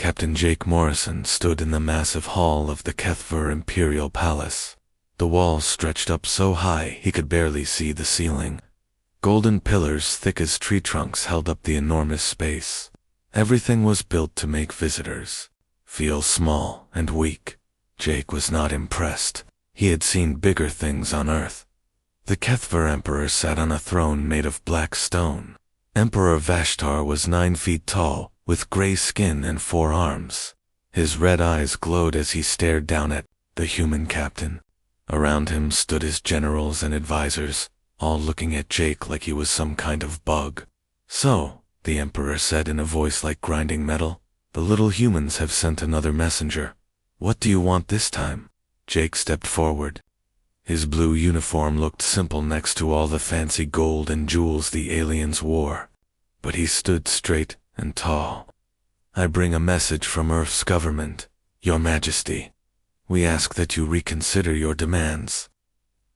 Captain Jake Morrison stood in the massive hall of the HFY Imperial Palace. The walls stretched up so high he could barely see the ceiling. Golden pillars thick as tree trunks held up the enormous space. Everything was built to make visitors feel small and weak. Jake was not impressed. He had seen bigger things on Earth. The HFY Emperor sat on a throne made of black stone. Emperor Vashtar was 9 feet tall, with gray skin and 4 arms. His red eyes glowed as he stared down at the human captain. Around him stood his generals and advisors, all looking at Jake like he was some kind of bug. "So," the Emperor said in a voice like grinding metal, "the little humans have sent another messenger. What do you want this time?" Jake stepped forward. His blue uniform looked simple next to all the fancy gold and jewels the aliens wore. But he stood straight and tall. "I bring a message from Earth's government, Your Majesty. We ask that you reconsider your demands."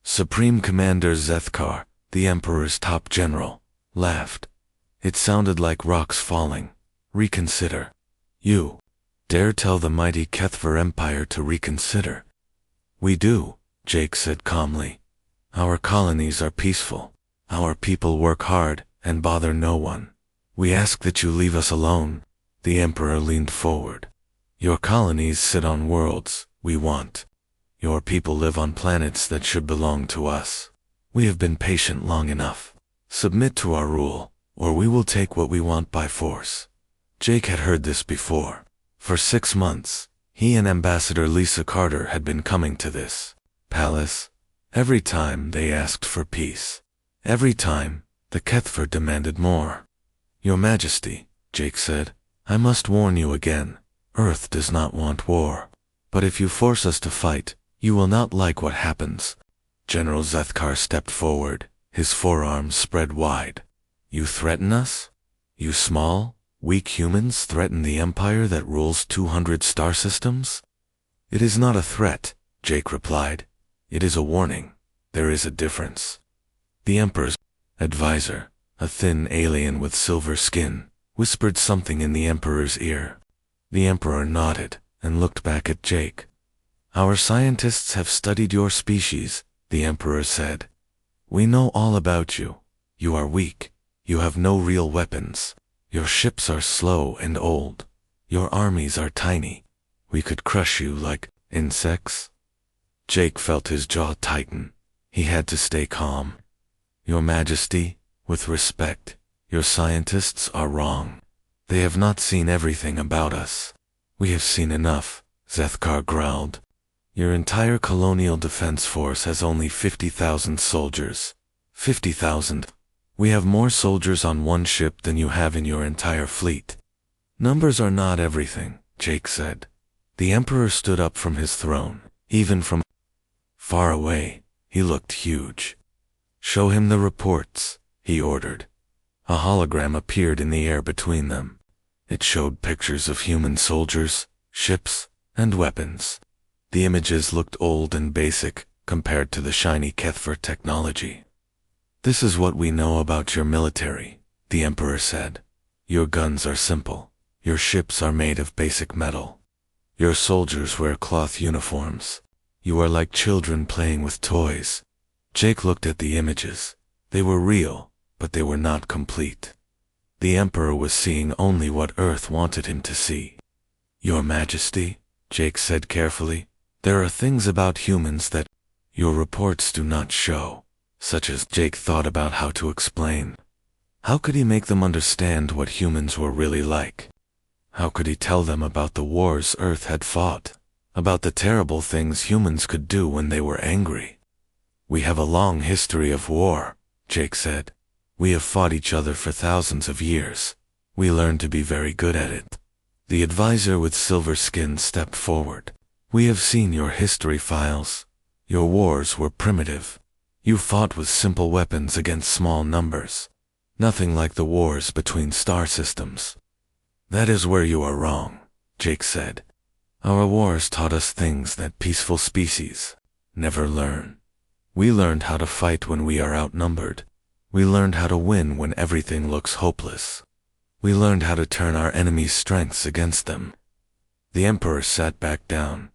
Supreme Commander Zethkar, the Emperor's top general, laughed. It sounded like rocks falling. "Reconsider? You dare tell the mighty HFY Empire to reconsider?" "We do," Jake said calmly. "Our colonies are peaceful. Our people work hard and bother no one. We ask that you leave us alone." The Emperor leaned forward. "Your colonies sit on worlds we want. Your people live on planets that should belong to us. We have been patient long enough. Submit to our rule, or we will take what we want by force." Jake had heard this before. For 6 months, he and Ambassador Lisa Carter had been coming to this palace. Every time they asked for peace. Every time, the HFY demanded more. "Your Majesty," Jake said, "I must warn you again. Earth does not want war. But if you force us to fight, you will not like what happens." General Zethkar stepped forward, his forearms spread wide. "You threaten us? You small, weak humans threaten the empire that rules 200 star systems?" "It is not a threat," Jake replied. "It is a warning. There is a difference." The Emperor's advisor, a thin alien with silver skin, whispered something in the Emperor's ear. The Emperor nodded and looked back at Jake. "Our scientists have studied your species," the Emperor said. "We know all about you. You are weak. You have no real weapons. Your ships are slow and old. Your armies are tiny. We could crush you like insects." Jake felt his jaw tighten. He had to stay calm. "Your Majesty, with respect, your scientists are wrong. They have not seen everything about us." "We have seen enough," Zethkar growled. "Your entire colonial defense force has only 50,000 soldiers. 50,000. We have more soldiers on one ship than you have in your entire fleet." "Numbers are not everything," Jake said. The Emperor stood up from his throne. Even from far away, he looked huge. "Show him the reports," he ordered. A hologram appeared in the air between them. It showed pictures of human soldiers, ships, and weapons. The images looked old and basic compared to the shiny HFY technology. "This is what we know about your military," the Emperor said. "Your guns are simple. Your ships are made of basic metal. Your soldiers wear cloth uniforms. You are like children playing with toys." Jake looked at the images. They were real, but they were not complete. The Emperor was seeing only what Earth wanted him to see. "Your Majesty," Jake said carefully, "there are things about humans that your reports do not show," such as Jake thought about how to explain. How could he make them understand what humans were really like? How could he tell them about the wars Earth had fought, about the terrible things humans could do when they were angry? "We have a long history of war," Jake said. "We have fought each other for thousands of years. We learned to be very good at it." The advisor with silver skin stepped forward. "We have seen your history files. Your wars were primitive. You fought with simple weapons against small numbers. Nothing like the wars between star systems." "That is where you are wrong," Jake said. "Our wars taught us things that peaceful species never learn. We learned how to fight when we are outnumbered. We learned how to win when everything looks hopeless. We learned how to turn our enemies' strengths against them. The Emperor sat back down.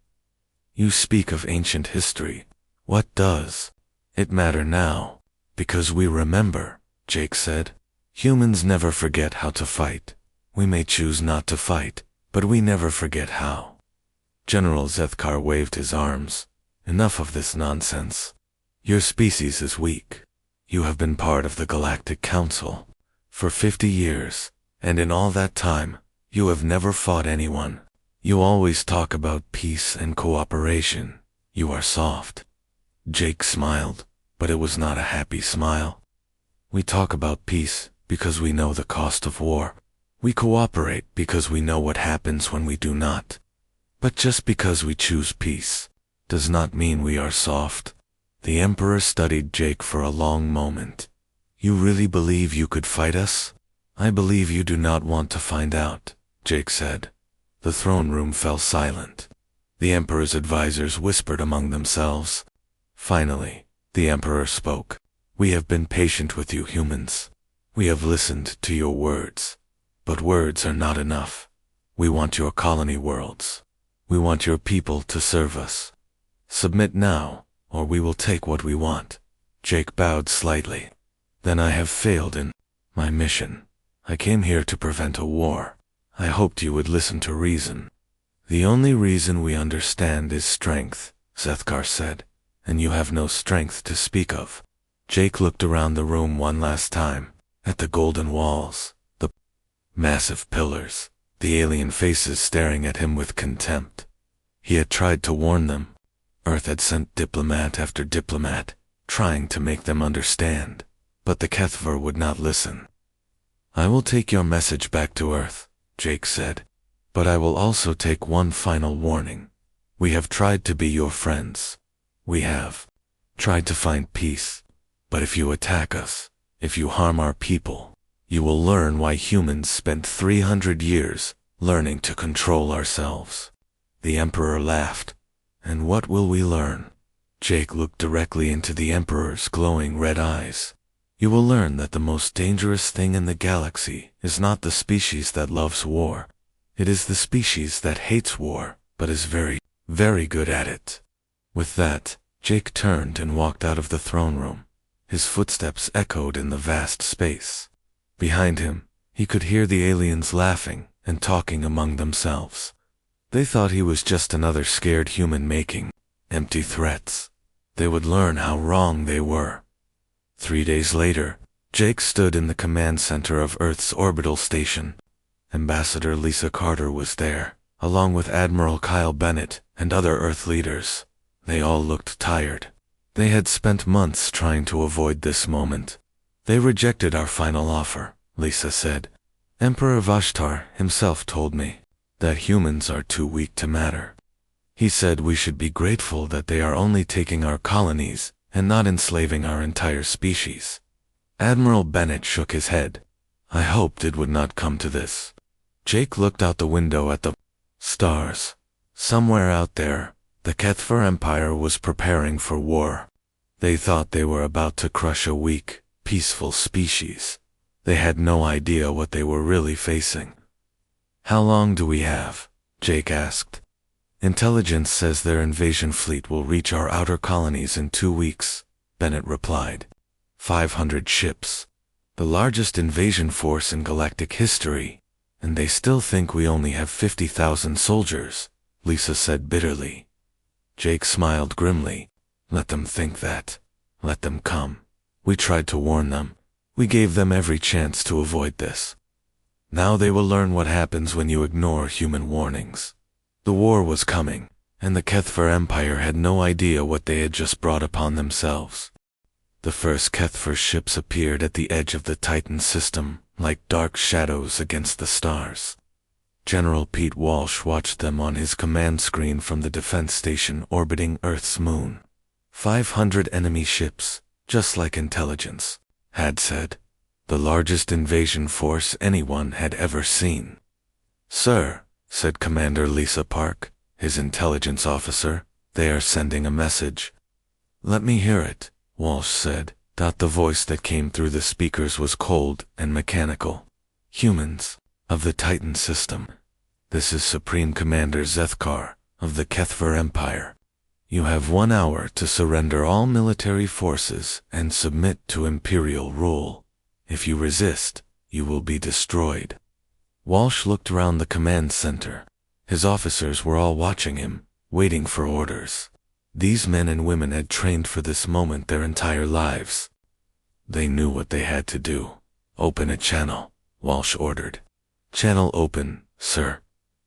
You speak of ancient history. What does it matter now? Because we remember, Jake said. Humans never forget how to fight. We may choose not to fight, but we never forget how. General Zethkar waved his arms. Enough of this nonsense. Your species is weak. You have been part of the Galactic Council for 50 years, and in all that time, you have never fought anyone. You always talk about peace and cooperation. You are soft. Jake smiled, but it was not a happy smile. We talk about peace because we know the cost of war. We cooperate because we know what happens when we do not. But just because we choose peace does not mean we are soft. The Emperor studied Jake for a long moment. You really believe you could fight us? I believe you do not want to find out, Jake said. The throne room fell silent. The Emperor's advisors whispered among themselves. Finally, the Emperor spoke. We have been patient with you humans. We have listened to your words. But words are not enough. We want your colony worlds. We want your people to serve us. Submit now, or we will take what we want. Jake bowed slightly. Then I have failed in my mission. I came here to prevent a war. I hoped you would listen to reason. The only reason we understand is strength, Zethkar said, and you have no strength to speak of. Jake looked around the room one last time, at the golden walls, the massive pillars, the alien faces staring at him with contempt. He had tried to warn them. Earth had sent diplomat after diplomat, trying to make them understand, but the Kethver would not listen. I will take your message back to Earth, Jake said, but I will also take one final warning. We have tried to be your friends. We have tried to find peace, but if you attack us, if you harm our people, you will learn why humans spent 300 years learning to control ourselves. The Emperor laughed. And what will we learn? Jake looked directly into the Emperor's glowing red eyes. You will learn that the most dangerous thing in the galaxy is not the species that loves war. It is the species that hates war, but is very, very good at it. With that, Jake turned and walked out of the throne room. His footsteps echoed in the vast space. Behind him, he could hear the aliens laughing and talking among themselves. They thought he was just another scared human making empty threats. They would learn how wrong they were. 3 days later, Jake stood in the command center of Earth's orbital station. Ambassador Lisa Carter was there, along with Admiral Kyle Bennett and other Earth leaders. They all looked tired. They had spent months trying to avoid this moment. They rejected our final offer, Lisa said. Emperor Vashtar himself told me that humans are too weak to matter. He said we should be grateful that they are only taking our colonies and not enslaving our entire species. Admiral Bennett shook his head. I hoped it would not come to this. Jake looked out the window at the stars. Somewhere out there, the Kethver Empire was preparing for war. They thought they were about to crush a weak, peaceful species. They had no idea what they were really facing. How long do we have? Jake asked. Intelligence says their invasion fleet will reach our outer colonies in 2 weeks, Bennett replied. 500 ships. The largest invasion force in galactic history, and they still think we only have 50,000 soldiers, Lisa said bitterly. Jake smiled grimly. Let them think that. Let them come. We tried to warn them. We gave them every chance to avoid this. Now they will learn what happens when you ignore human warnings. The war was coming, and the Kethver Empire had no idea what they had just brought upon themselves. The first Kethver ships appeared at the edge of the Titan system, like dark shadows against the stars. General Pete Walsh watched them on his command screen from the defense station orbiting Earth's moon. 500 enemy ships, just like intelligence, had said. The largest invasion force anyone had ever seen. Sir, said Commander Lisa Park, his intelligence officer, they are sending a message. Let me hear it, Walsh said. The voice that came through the speakers was cold and mechanical. Humans, of the Titan system. This is Supreme Commander Zethkar of the Kethver Empire. You have 1 hour to surrender all military forces and submit to Imperial rule. If you resist, you will be destroyed. Walsh looked around the command center. His officers were all watching him, waiting for orders. These men and women had trained for this moment their entire lives. They knew what they had to do. Open a channel, Walsh ordered. Channel open, sir.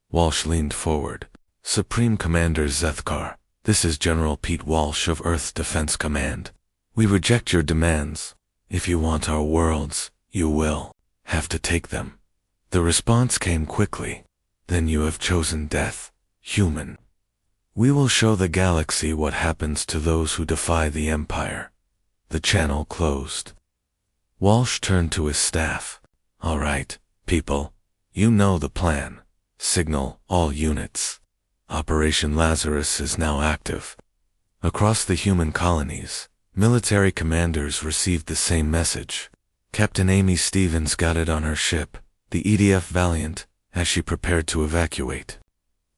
Walsh leaned forward. Supreme Commander Zethkar, this is General Pete Walsh of Earth Defense Command. We reject your demands. If you want our worlds, you will have to take them. The response came quickly. Then you have chosen death, human. We will show the galaxy what happens to those who defy the Empire. The channel closed. Walsh turned to his staff. All right, people, you know the plan. Signal all units. Operation Lazarus is now active. Across the human colonies, military commanders received the same message. Captain Amy Stevens got it on her ship, the EDF Valiant, as she prepared to evacuate.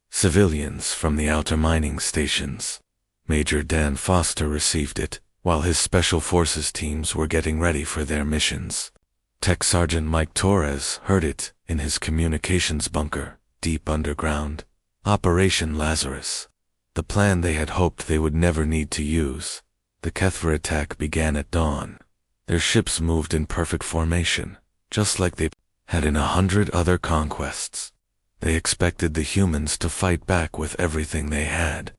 Civilians from the outer mining stations. Major Dan Foster received it, while his Special Forces teams were getting ready for their missions. Tech Sergeant Mike Torres heard it in his communications bunker, deep underground. Operation Lazarus. The plan they had hoped they would never need to use. The Kethver attack began at dawn. Their ships moved in perfect formation, just like they had in 100 other conquests. They expected the humans to fight back with everything they had.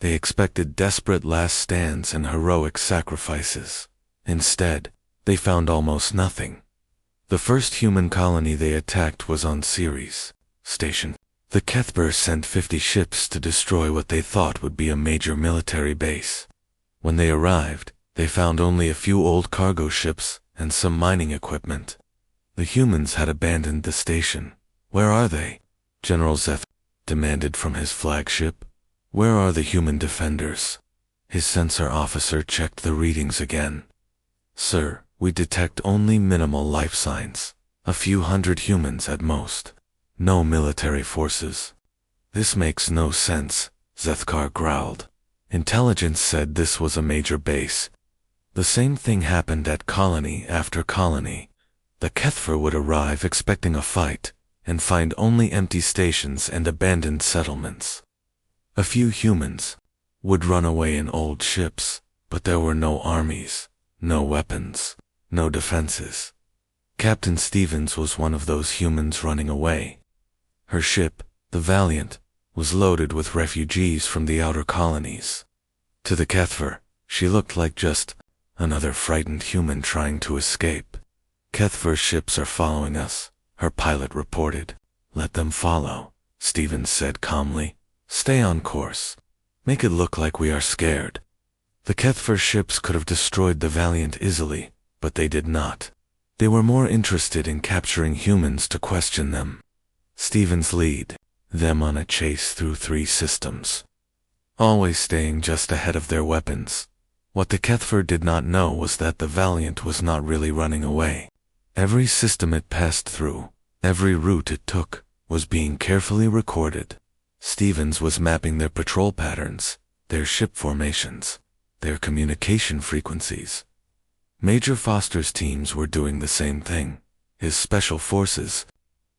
They expected desperate last stands and heroic sacrifices. Instead, they found almost nothing. The first human colony they attacked was on Ceres Station. The Kethver sent 50 ships to destroy what they thought would be a major military base. When they arrived, they found only a few old cargo ships and some mining equipment. The humans had abandoned the station. Where are they? General Zeth demanded from his flagship. Where are the human defenders? His sensor officer checked the readings again. Sir, we detect only minimal life signs. A few hundred humans at most. No military forces. This makes no sense, Zethkar growled. Intelligence said this was a major base. The same thing happened at colony after colony. The Kethver would arrive expecting a fight, and find only empty stations and abandoned settlements. A few humans would run away in old ships, but there were no armies, no weapons, no defenses. Captain Stevens was one of those humans running away. Her ship, the Valiant, was loaded with refugees from the outer colonies. To the Kethver, she looked like just another frightened human trying to escape. Kethver ships are following us, her pilot reported. Let them follow, Stevens said calmly. Stay on course. Make it look like we are scared. The Kethver ships could have destroyed the Valiant easily, but they did not. They were more interested in capturing humans to question them. Stevens lead them on a chase through 3 systems, always staying just ahead of their weapons. What the Kethver did not know was that the Valiant was not really running away. Every system it passed through, every route it took, was being carefully recorded. Stevens was mapping their patrol patterns, their ship formations, their communication frequencies. Major Foster's teams were doing the same thing. His special forces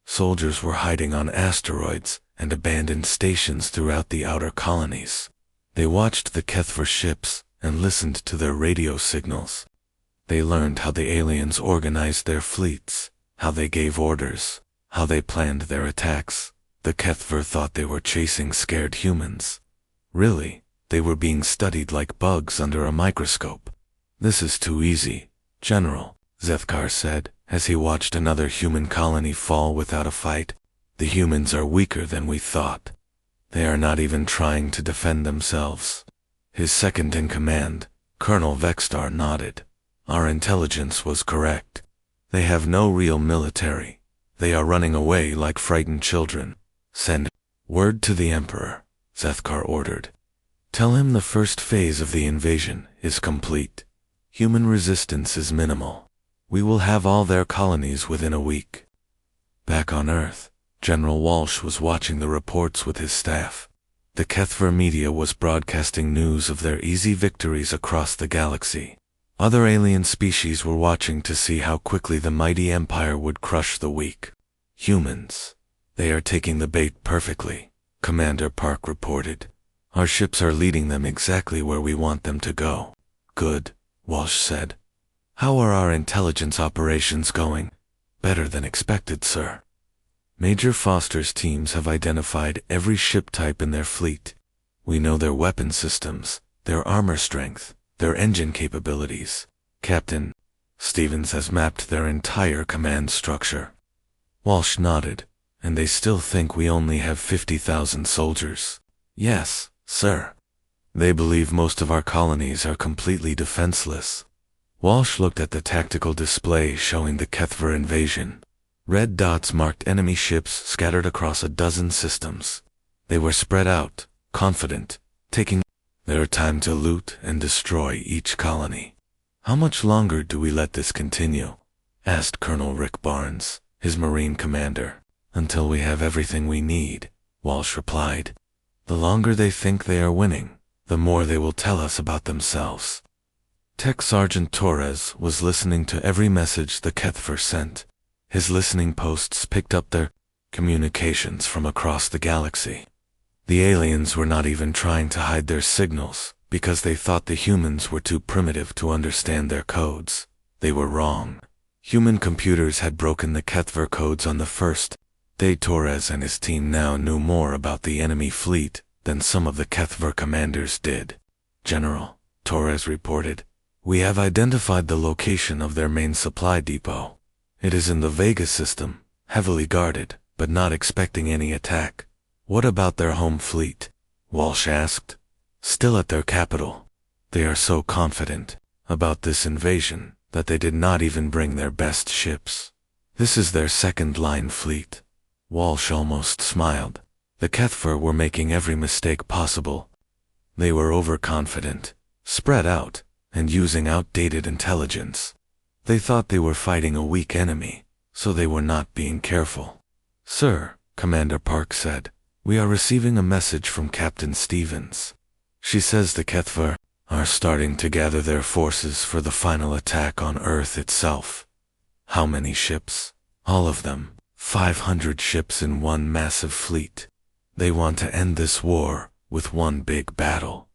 soldiers were hiding on asteroids and abandoned stations throughout the outer colonies. They watched the Kethver ships and listened to their radio signals. They learned how the aliens organized their fleets, how they gave orders, how they planned their attacks. The Kethver thought they were chasing scared humans. Really, they were being studied like bugs under a microscope. This is too easy, General, Zethkar said, as he watched another human colony fall without a fight. The humans are weaker than we thought. They are not even trying to defend themselves. His second-in-command, Colonel Vextar, nodded. Our intelligence was correct. They have no real military. They are running away like frightened children. Send word to the Emperor, Zethkar ordered. Tell him the first phase of the invasion is complete. Human resistance is minimal. We will have all their colonies within a week. Back on Earth, General Walsh was watching the reports with his staff. The Kethver media was broadcasting news of their easy victories across the galaxy. Other alien species were watching to see how quickly the mighty empire would crush the weak. Humans. They are taking the bait perfectly, Commander Park reported. Our ships are leading them exactly where we want them to go. Good, Walsh said. How are our intelligence operations going? Better than expected, sir. Major Foster's teams have identified every ship type in their fleet. We know their weapon systems, their armor strength, their engine capabilities. Captain Stevens has mapped their entire command structure. Walsh nodded. And they still think we only have 50,000 soldiers. Yes, sir. They believe most of our colonies are completely defenseless. Walsh looked at the tactical display showing the Kethver invasion. Red dots marked enemy ships scattered across a dozen systems. They were spread out, confident, taking their time to loot and destroy each colony. How much longer do we let this continue? Asked Colonel Rick Barnes, his Marine commander. Until we have everything we need, Walsh replied. The longer they think they are winning, the more they will tell us about themselves. Tech Sergeant Torres was listening to every message the Kethver sent. His listening posts picked up their communications from across the galaxy. The aliens were not even trying to hide their signals because they thought the humans were too primitive to understand their codes. They were wrong. Human computers had broken the Kethver codes on the first day. Torres and his team now knew more about the enemy fleet than some of the Kethver commanders did. General, Torres reported, we have identified the location of their main supply depot. It is in the Vega system, heavily guarded, but not expecting any attack. What about their home fleet? Walsh asked. Still at their capital. They are so confident about this invasion that they did not even bring their best ships. This is their second-line fleet. Walsh almost smiled. The Kethver were making every mistake possible. They were overconfident, spread out, and using outdated intelligence. They thought they were fighting a weak enemy, so they were not being careful. Sir, Commander Park said, we are receiving a message from Captain Stevens. She says the Kethver are starting to gather their forces for the final attack on Earth itself. How many ships? All of them. 500 ships in one massive fleet. They want to end this war with one big battle.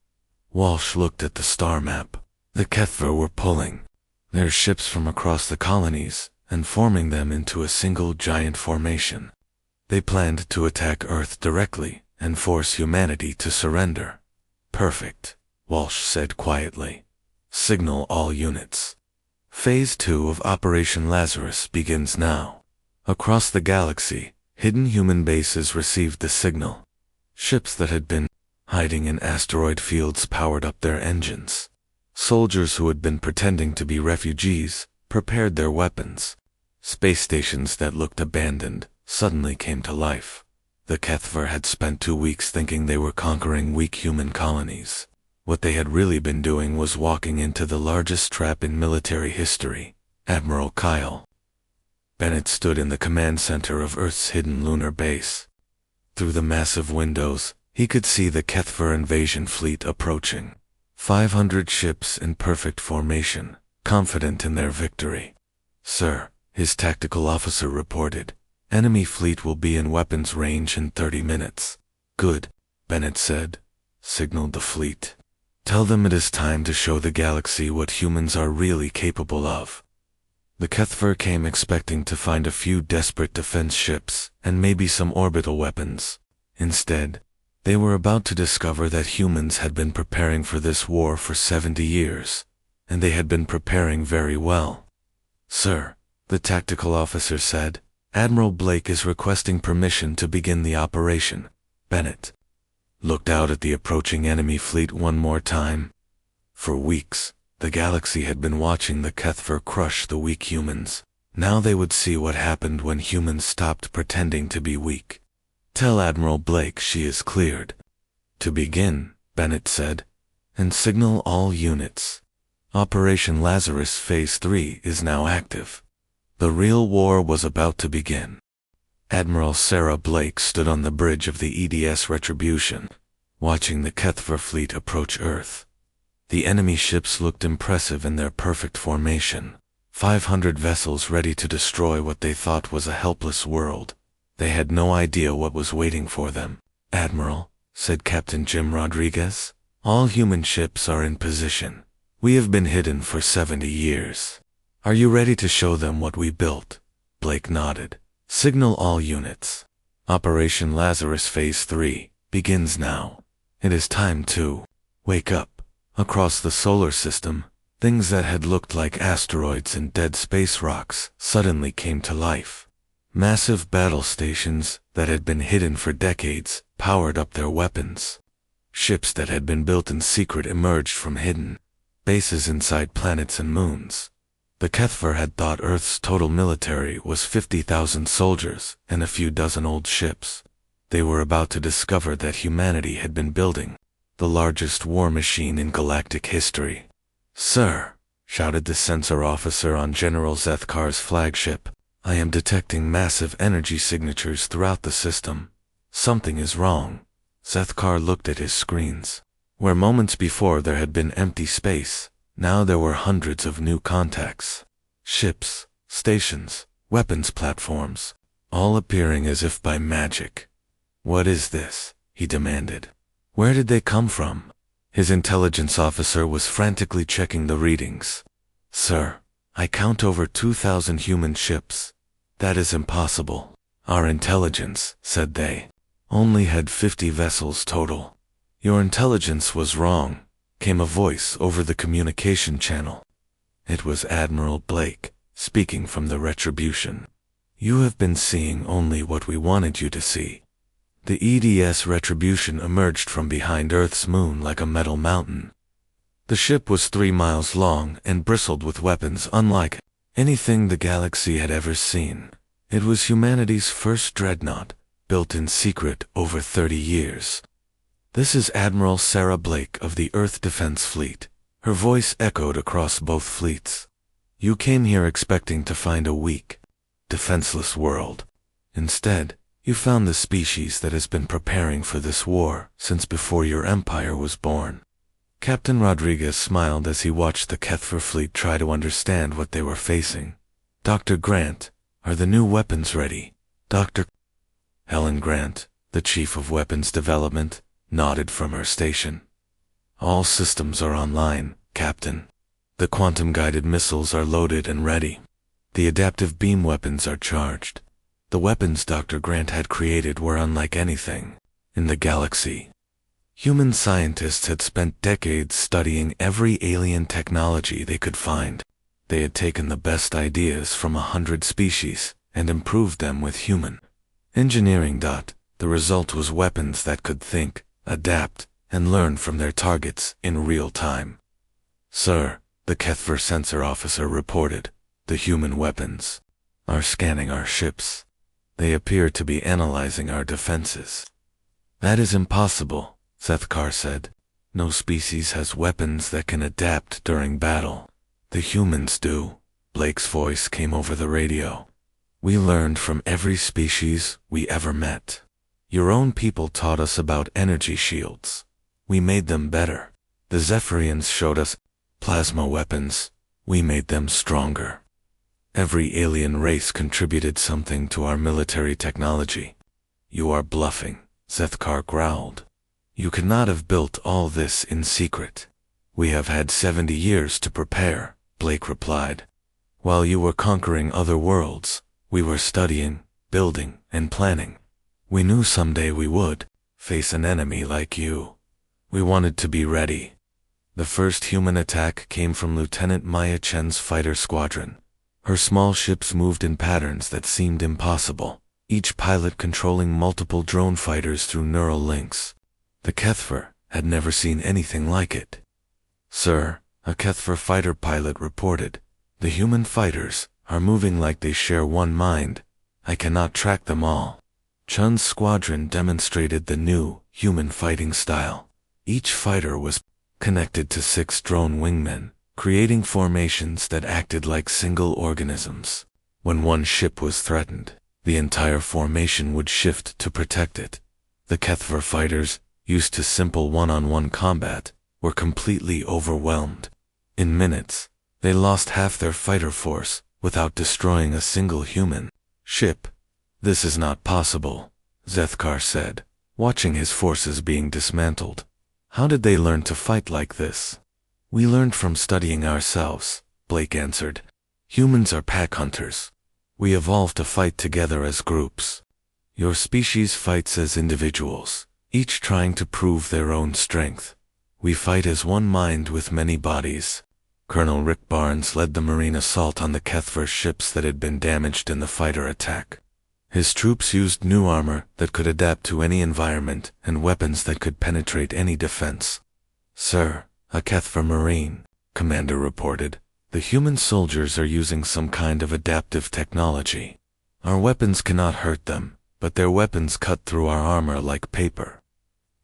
Walsh looked at the star map. The Kethver were pulling their ships from across the colonies and forming them into a single giant formation. They planned to attack Earth directly and force humanity to surrender. Perfect, Walsh said quietly. Signal all units. Phase 2 of Operation Lazarus begins now. Across the galaxy, hidden human bases received the signal. Ships that had been hiding in asteroid fields powered up their engines. Soldiers who had been pretending to be refugees prepared their weapons. Space stations that looked abandoned suddenly came to life. The Kethver had spent 2 weeks thinking they were conquering weak human colonies. What they had really been doing was walking into the largest trap in military history. Admiral Kyle Bennett stood in the command center of Earth's hidden lunar base. Through the massive windows, he could see the Kethver invasion fleet approaching. 500 ships in perfect formation, confident in their victory. Sir, his tactical officer reported, enemy fleet will be in weapons range in 30 minutes. Good, Bennett said. Signaled the fleet. Tell them it is time to show the galaxy what humans are really capable of. The Kethver came expecting to find a few desperate defense ships and maybe some orbital weapons. Instead, they were about to discover that humans had been preparing for this war for 70 years, and they had been preparing very well. Sir, the tactical officer said, Admiral Blake is requesting permission to begin the operation. Bennett looked out at the approaching enemy fleet one more time. For weeks, the galaxy had been watching the Kethver crush the weak humans. Now they would see what happened when humans stopped pretending to be weak. Tell Admiral Blake she is cleared. To begin, Bennett said, and signal all units. Operation Lazarus Phase 3 is now active. The real war was about to begin. Admiral Sarah Blake stood on the bridge of the EDS Retribution, watching the Kethver fleet approach Earth. The enemy ships looked impressive in their perfect formation. 500 vessels ready to destroy what they thought was a helpless world. They had no idea what was waiting for them. "Admiral," said Captain Jim Rodriguez, "all human ships are in position. We have been hidden for 70 years. Are you ready to show them what we built?" Blake nodded. "Signal all units. Operation Lazarus Phase 3 begins now. It is time to wake up." Across the solar system, things that had looked like asteroids and dead space rocks suddenly came to life. Massive battle stations that had been hidden for decades powered up their weapons. Ships that had been built in secret emerged from hidden bases inside planets and moons. The Kethver had thought Earth's total military was 50,000 soldiers and a few dozen old ships. They were about to discover that humanity had been building the largest war machine in galactic history. "Sir," shouted the sensor officer on General Zethkar's flagship, "I am detecting massive energy signatures throughout the system. Something is wrong." Zethkar looked at his screens. Where moments before there had been empty space, now there were hundreds of new contacts. Ships, stations, weapons platforms, all appearing as if by magic. "What is this?" he demanded. "Where did they come from?" His intelligence officer was frantically checking the readings. "Sir, I count over 2,000 human ships. That is impossible. Our intelligence," said they, "only had 50 vessels total." "Your intelligence was wrong," came a voice over the communication channel. It was Admiral Blake, speaking from the Retribution. "You have been seeing only what we wanted you to see." The EDS Retribution emerged from behind Earth's moon like a metal mountain. The ship was 3 miles long and bristled with weapons unlike anything the galaxy had ever seen. It was humanity's first dreadnought, built in secret over 30 years. "This is Admiral Sarah Blake of the Earth Defense Fleet." Her voice echoed across both fleets. "You came here expecting to find a weak, defenseless world. Instead, you found the species that has been preparing for this war since before your empire was born." Captain Rodriguez smiled as he watched the Kethver fleet try to understand what they were facing. "Dr. Grant, are the new weapons ready?" Dr. Helen Grant, the Chief of Weapons Development, nodded from her station. "All systems are online, Captain. The quantum-guided missiles are loaded and ready. The adaptive beam weapons are charged. The weapons Dr. Grant had created were unlike anything in the galaxy. Human scientists had spent decades studying every alien technology they could find. They had taken the best ideas from 100 species and improved them with human engineering. The result was weapons that could think, adapt, and learn from their targets in real time. "Sir," the Kethver sensor officer reported, "the human weapons are scanning our ships. They appear to be analyzing our defenses." "That is impossible," Zethkar said. "No species has weapons that can adapt during battle." "The humans do," Blake's voice came over the radio. "We learned from every species we ever met. Your own people taught us about energy shields. We made them better. The Zephyrians showed us plasma weapons. We made them stronger. Every alien race contributed something to our military technology." "You are bluffing," Zethkar growled. "You could not have built all this in secret." "We have had 70 years to prepare," Blake replied. "While you were conquering other worlds, we were studying, building, and planning. We knew someday we would face an enemy like you. We wanted to be ready." The first human attack came from Lieutenant Maya Chen's fighter squadron. Her small ships moved in patterns that seemed impossible, each pilot controlling multiple drone fighters through neural links. The Kethver had never seen anything like it. "Sir," a Kethver fighter pilot reported, "the human fighters are moving like they share one mind. I cannot track them all." Chun's squadron demonstrated the new, human fighting style. Each fighter was connected to 6 drone wingmen, creating formations that acted like single organisms. When one ship was threatened, the entire formation would shift to protect it. The Kethver fighters, used to simple one-on-one combat, were completely overwhelmed. In minutes, they lost half their fighter force without destroying a single human ship. "This is not possible," Zethkar said, watching his forces being dismantled. "How did they learn to fight like this?" "We learned from studying ourselves," Blake answered. "Humans are pack hunters. We evolved to fight together as groups. Your species fights as individuals, each trying to prove their own strength. We fight as one mind with many bodies." Colonel Rick Barnes led the marine assault on the Kethver ships that had been damaged in the fighter attack. His troops used new armor that could adapt to any environment and weapons that could penetrate any defense. "Sir, a Kethver Marine," Commander reported. "The human soldiers are using some kind of adaptive technology. Our weapons cannot hurt them, but their weapons cut through our armor like paper."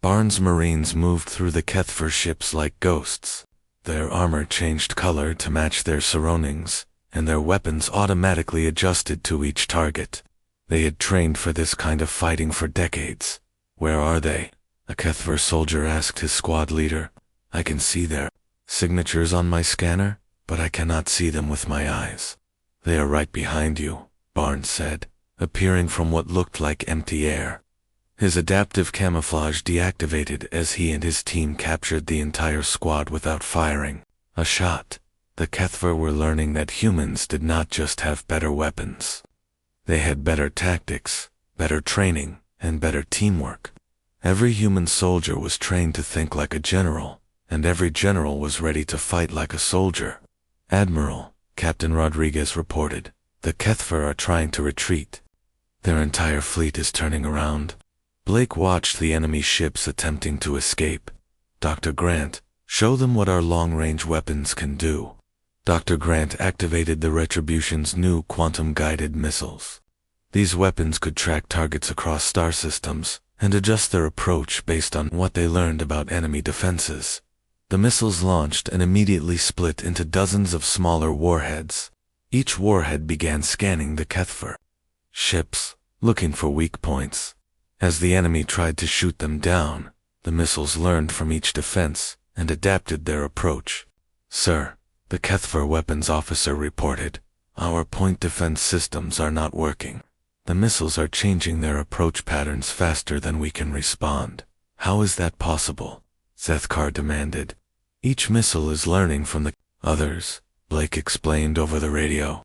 Barnes' Marines moved through the Kethver ships like ghosts. Their armor changed color to match their surroundings, and their weapons automatically adjusted to each target. They had trained for this kind of fighting for decades. "Where are they?" a Kethver soldier asked his squad leader. "I can see their signatures on my scanner, but I cannot see them with my eyes." "They are right behind you," Barnes said, appearing from what looked like empty air. His adaptive camouflage deactivated as he and his team captured the entire squad without firing a shot. The Kethver were learning that humans did not just have better weapons. They had better tactics, better training, and better teamwork. Every human soldier was trained to think like a general, and every general was ready to fight like a soldier. "Admiral," Captain Rodriguez reported, "the Kethver are trying to retreat. Their entire fleet is turning around." Blake watched the enemy ships attempting to escape. "Dr. Grant, show them what our long-range weapons can do." Dr. Grant activated the Retribution's new quantum-guided missiles. These weapons could track targets across star systems and adjust their approach based on what they learned about enemy defenses. The missiles launched and immediately split into dozens of smaller warheads. Each warhead began scanning the Kethver ships, looking for weak points. As the enemy tried to shoot them down, the missiles learned from each defense and adapted their approach. "Sir," the Kethver weapons officer reported, "our point defense systems are not working. The missiles are changing their approach patterns faster than we can respond." "How is that possible?" Zethkar demanded. "Each missile is learning from the others," Blake explained over the radio.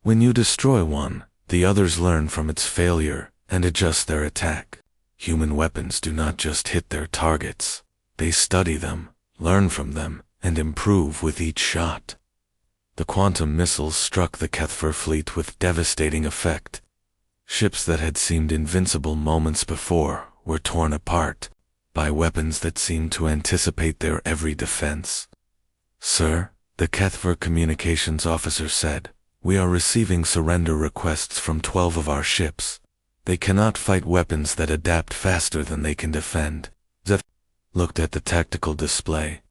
"When you destroy one, the others learn from its failure and adjust their attack. Human weapons do not just hit their targets. They study them, learn from them, and improve with each shot." The quantum missiles struck the Kethver fleet with devastating effect. Ships that had seemed invincible moments before were torn apart by weapons that seemed to anticipate their every defense. "Sir," the Kethver communications officer said, "we are receiving surrender requests from 12 of our ships. They cannot fight weapons that adapt faster than they can defend." Zeth looked at the tactical display.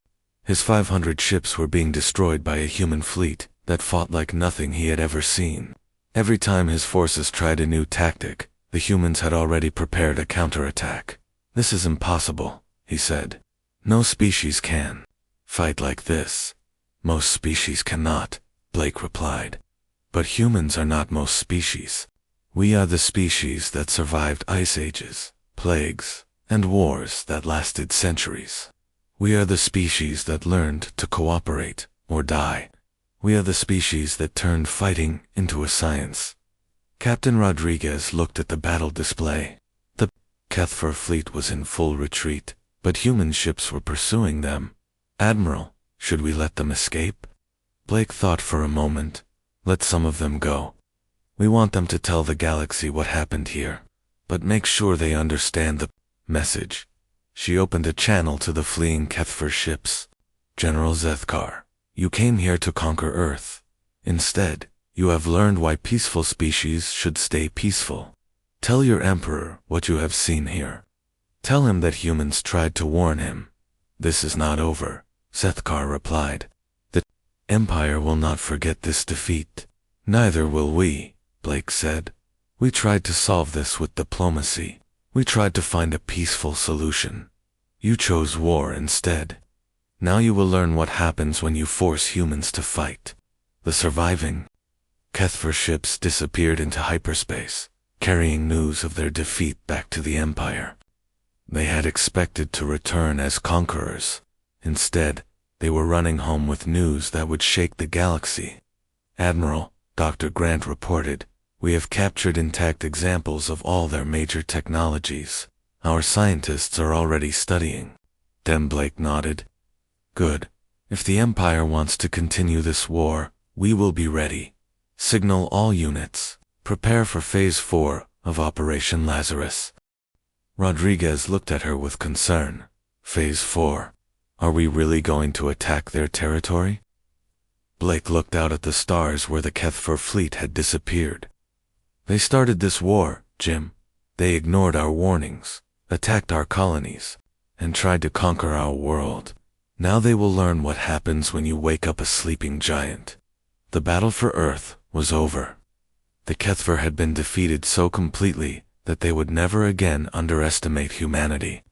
His 500 ships were being destroyed by a human fleet that fought like nothing he had ever seen. Every time his forces tried a new tactic, the humans had already prepared a counterattack. "This is impossible," he said. "No species can fight like this." "Most species cannot," Blake replied. "But humans are not most species. We are the species that survived ice ages, plagues, and wars that lasted centuries. We are the species that learned to cooperate or die. We are the species that turned fighting into a science." Captain Rodriguez looked at the battle display. The Kethver fleet was in full retreat, but human ships were pursuing them. "Admiral, should we let them escape?" Blake thought for a moment. "Let some of them go. We want them to tell the galaxy what happened here, but make sure they understand the message." She opened a channel to the fleeing Kethver ships. "General Zethkar, you came here to conquer Earth. Instead, you have learned why peaceful species should stay peaceful. Tell your Emperor what you have seen here. Tell him that humans tried to warn him." "This is not over," Zethkar replied. "The Empire will not forget this defeat." "Neither will we," Blake said. We tried to solve this with diplomacy. We tried to find a peaceful solution. You chose war instead. Now you will learn what happens when you force humans to fight. The surviving HFY ships disappeared into hyperspace, carrying news of their defeat back to the Empire. They had expected to return as conquerors. Instead, they were running home with news that would shake the galaxy. Admiral, Dr. Grant reported, "We have captured intact examples of all their major technologies. Our scientists are already studying." Blake nodded. "Good. If the Empire wants to continue this war, we will be ready. Signal all units. Prepare for Phase 4 of Operation Lazarus." Rodriguez looked at her with concern. "Phase 4? Are we really going to attack their territory?" Blake looked out at the stars where the HFY fleet had disappeared. "They started this war, Jim. They ignored our warnings, attacked our colonies, and tried to conquer our world. Now they will learn what happens when you wake up a sleeping giant." The battle for Earth was over. The HFY had been defeated so completely that they would never again underestimate humanity.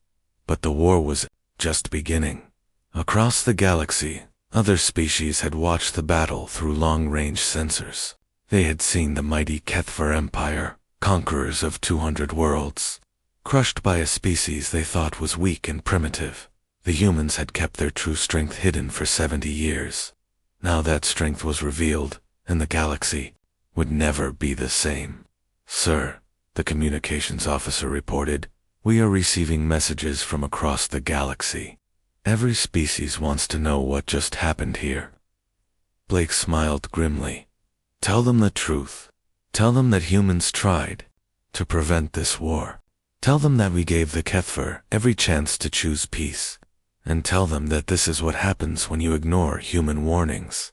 But the war was just beginning. Across the galaxy, other species had watched the battle through long-range sensors. They had seen the mighty HFY Empire, conquerors of 200 worlds, crushed by a species they thought was weak and primitive. The humans had kept their true strength hidden for 70 years. Now that strength was revealed, and the galaxy would never be the same. "Sir," the communications officer reported, "we are receiving messages from across the galaxy. Every species wants to know what just happened here." Blake smiled grimly. "Tell them the truth. Tell them that humans tried to prevent this war. Tell them that we gave the HFY every chance to choose peace. And tell them that this is what happens when you ignore human warnings."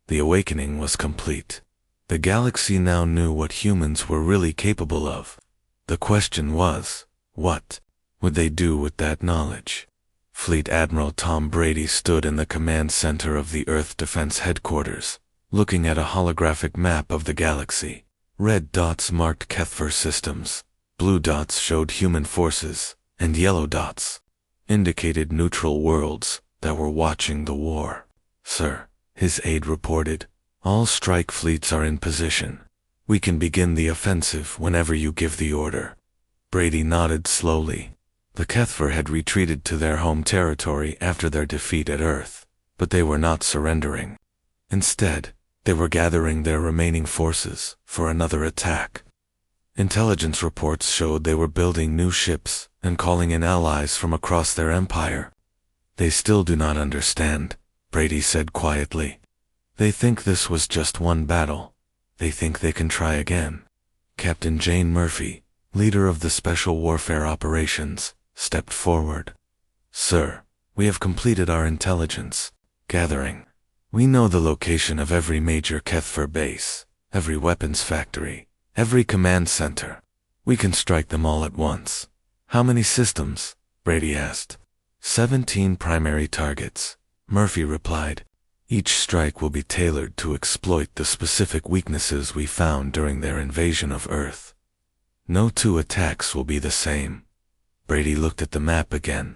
The awakening was complete. The galaxy now knew what humans were really capable of. The question was, what would they do with that knowledge? Fleet Admiral Tom Brady stood in the command center of the Earth Defense Headquarters, looking at a holographic map of the galaxy. Red dots marked HFY systems, blue dots showed human forces, and yellow dots indicated neutral worlds that were watching the war. "Sir," his aide reported, "all strike fleets are in position. We can begin the offensive whenever you give the order." Brady nodded slowly. The HFY had retreated to their home territory after their defeat at Earth, but they were not surrendering. Instead, they were gathering their remaining forces for another attack. Intelligence reports showed they were building new ships and calling in allies from across their empire. "They still do not understand," Brady said quietly. "They think this was just one battle. They think they can try again." Captain Jane Murphy, leader of the Special Warfare Operations, stepped forward. "Sir, we have completed our intelligence gathering. We know the location of every major HFY base, every weapons factory, every command center. We can strike them all at once." "How many systems?" Brady asked. 17 primary targets," Murphy replied. "Each strike will be tailored to exploit the specific weaknesses we found during their invasion of Earth. No two attacks will be the same." Brady looked at the map again.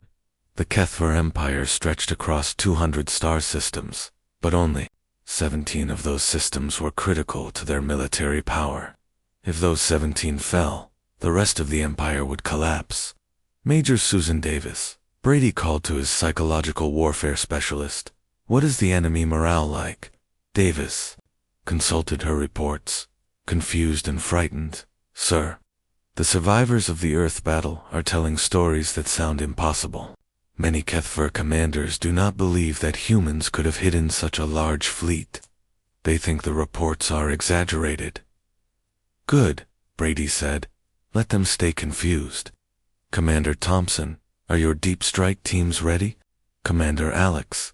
The HFY Empire stretched across 200 star systems, but only 17 of those systems were critical to their military power. If those 17 fell, the rest of the Empire would collapse. "Major Susan Davis," Brady called to his psychological warfare specialist, "what is the enemy morale like?" Davis consulted her reports, confused and frightened. "Sir, the survivors of the Earth battle are telling stories that sound impossible. Many HFY commanders do not believe that humans could have hidden such a large fleet. They think the reports are exaggerated." "Good," Brady said. "Let them stay confused. Commander Thompson, are your deep strike teams ready?" Commander Alex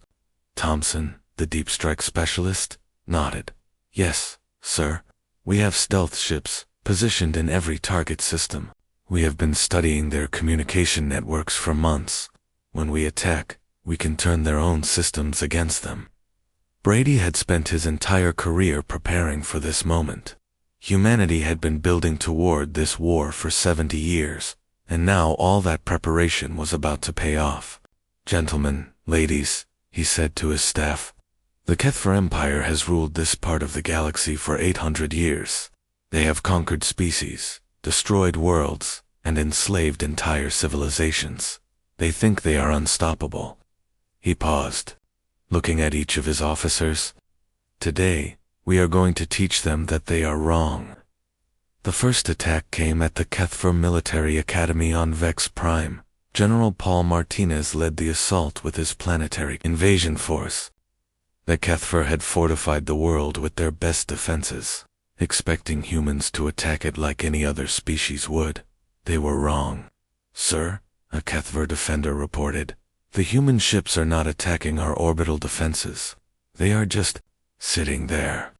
Thompson, the deep strike specialist, nodded. "Yes, sir. We have stealth ships positioned in every target system. We have been studying their communication networks for months. When we attack, we can turn their own systems against them." Brady had spent his entire career preparing for this moment. Humanity had been building toward this war for 70 years, and now all that preparation was about to pay off. "Gentlemen, ladies," he said to his staff, "the Kethver Empire has ruled this part of the galaxy for 800 years. They have conquered species, destroyed worlds, and enslaved entire civilizations. They think they are unstoppable." He paused, looking at each of his officers. "Today, we are going to teach them that they are wrong." The first attack came at the Kethver Military Academy on Vex Prime. General Paul Martinez led the assault with his planetary invasion force. The Kethver had fortified the world with their best defenses, expecting humans to attack it like any other species would. They were wrong. "Sir," a Kethver defender reported, "the human ships are not attacking our orbital defenses. They are just sitting there."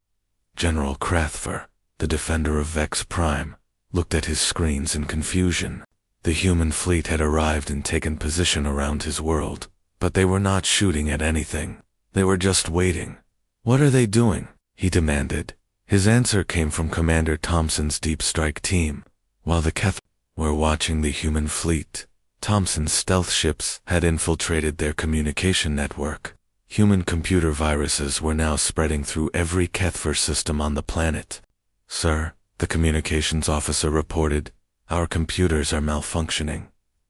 General Krathver, the defender of Vex Prime, looked at his screens in confusion. The human fleet had arrived and taken position around his world, but they were not shooting at anything. They were just waiting. "What are they doing?" he demanded. His answer came from Commander Thompson's deep strike team. While the Keth were watching the human fleet, Thompson's stealth ships had infiltrated their communication network. Human computer viruses were now spreading through every Kethver system on the planet. "Sir," the communications officer reported, "our computers are malfunctioning.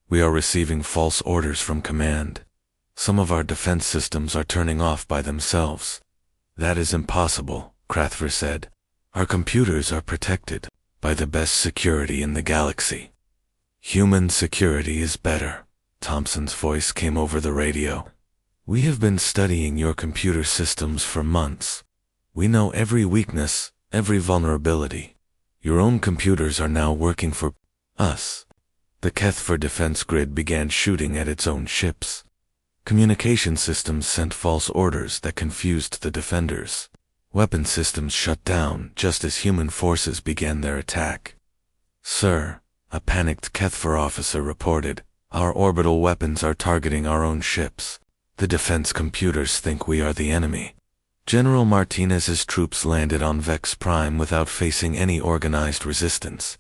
We are receiving false orders from command. Some of our defense systems are turning off by themselves." "That is impossible," Krathver said. "Our computers are protected by the best security in the galaxy." "Human security is better," Thompson's voice came over the radio. "We have been studying your computer systems for months. We know every weakness, every vulnerability. Your own computers are now working for us." The Kethver defense grid began shooting at its own ships. Communication systems sent false orders that confused the defenders. Weapon systems shut down just as human forces began their attack. "Sir," a panicked Kethver officer reported, "our orbital weapons are targeting our own ships. The defense computers think we are the enemy." General Martinez's troops landed on Vex Prime without facing any organized resistance.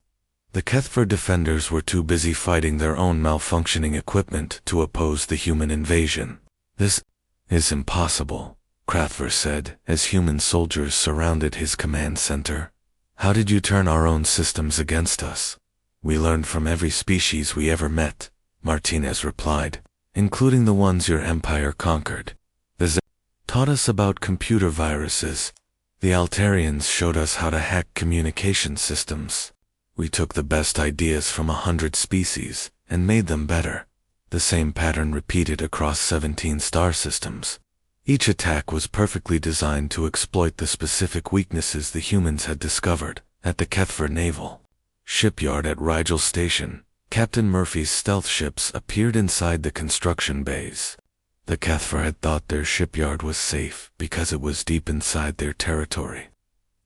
The Kethver defenders were too busy fighting their own malfunctioning equipment to oppose the human invasion. "This is impossible," Krathver said as human soldiers surrounded his command center. "How did you turn our own systems against us?" "We learned from every species we ever met," Martinez replied, "including the ones your empire conquered. The Z taught us about computer viruses. The Altarians showed us how to hack communication systems. We took the best ideas from 100 species and made them better. The same pattern repeated across 17 star systems. Each attack was perfectly designed to exploit the specific weaknesses the humans had discovered." At the Kethver Naval Shipyard at Rigel Station, Captain Murphy's stealth ships appeared inside the construction bays. The Kethver had thought their shipyard was safe because it was deep inside their territory.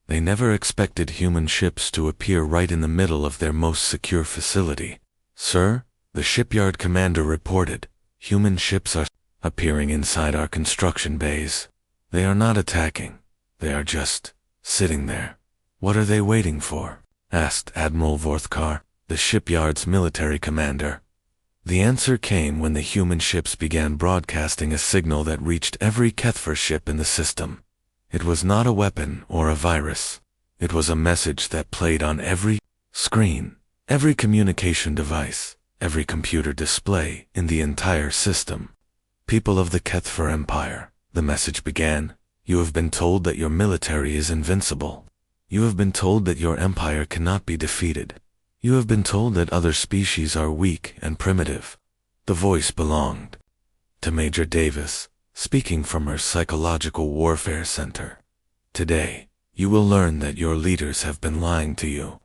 They never expected human ships to appear right in the middle of their most secure facility. "Sir," the shipyard commander reported, "human ships are appearing inside our construction bays. They are not attacking. They are just sitting there." "What are they waiting for?" asked Admiral Vorthkar, the shipyard's military commander. The answer came when the human ships began broadcasting a signal that reached every Kethver ship in the system. It was not a weapon or a virus. It was a message that played on every screen, every communication device, every computer display in the entire system. "People of the Kethver Empire," the message began, "you have been told that your military is invincible. You have been told that your empire cannot be defeated. You have been told that other species are weak and primitive." The voice belonged to Major Davis, speaking from her psychological warfare center. "Today, you will learn that your leaders have been lying to you.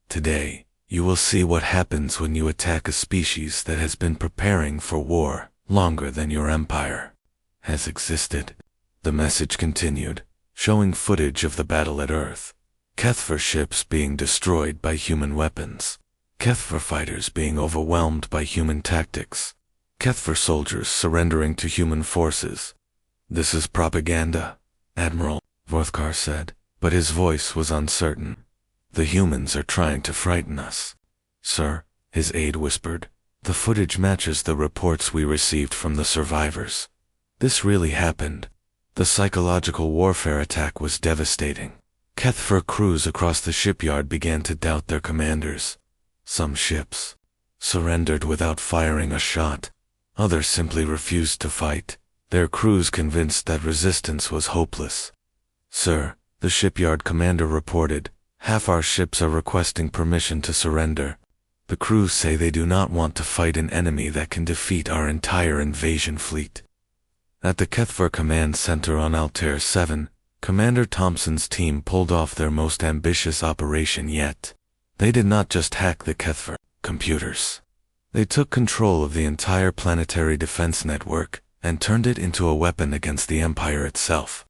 Today, you will see what happens when you attack a species that has been preparing for war longer than your empire has existed." The message continued, showing footage of the battle at Earth. Kethver ships being destroyed by human weapons. Kethver fighters being overwhelmed by human tactics. Kethver soldiers surrendering to human forces. "This is propaganda," Admiral Vorthkar said, but his voice was uncertain. The humans are trying to frighten us. Sir, his aide whispered, the footage matches the reports we received from the survivors. This really happened. The psychological warfare attack was devastating. Kethver crews across the shipyard began to doubt their commanders. Some ships surrendered without firing a shot. Others simply refused to fight, their crews convinced that resistance was hopeless. Sir, the shipyard commander reported, half our ships are requesting permission to surrender. The crews say they do not want to fight an enemy that can defeat our entire invasion fleet. At the Kethver Command Center on Altair 7, Commander Thompson's team pulled off their most ambitious operation yet. They did not just hack the Kethver computers. They took control of the entire planetary defense network and turned it into a weapon against the Empire itself.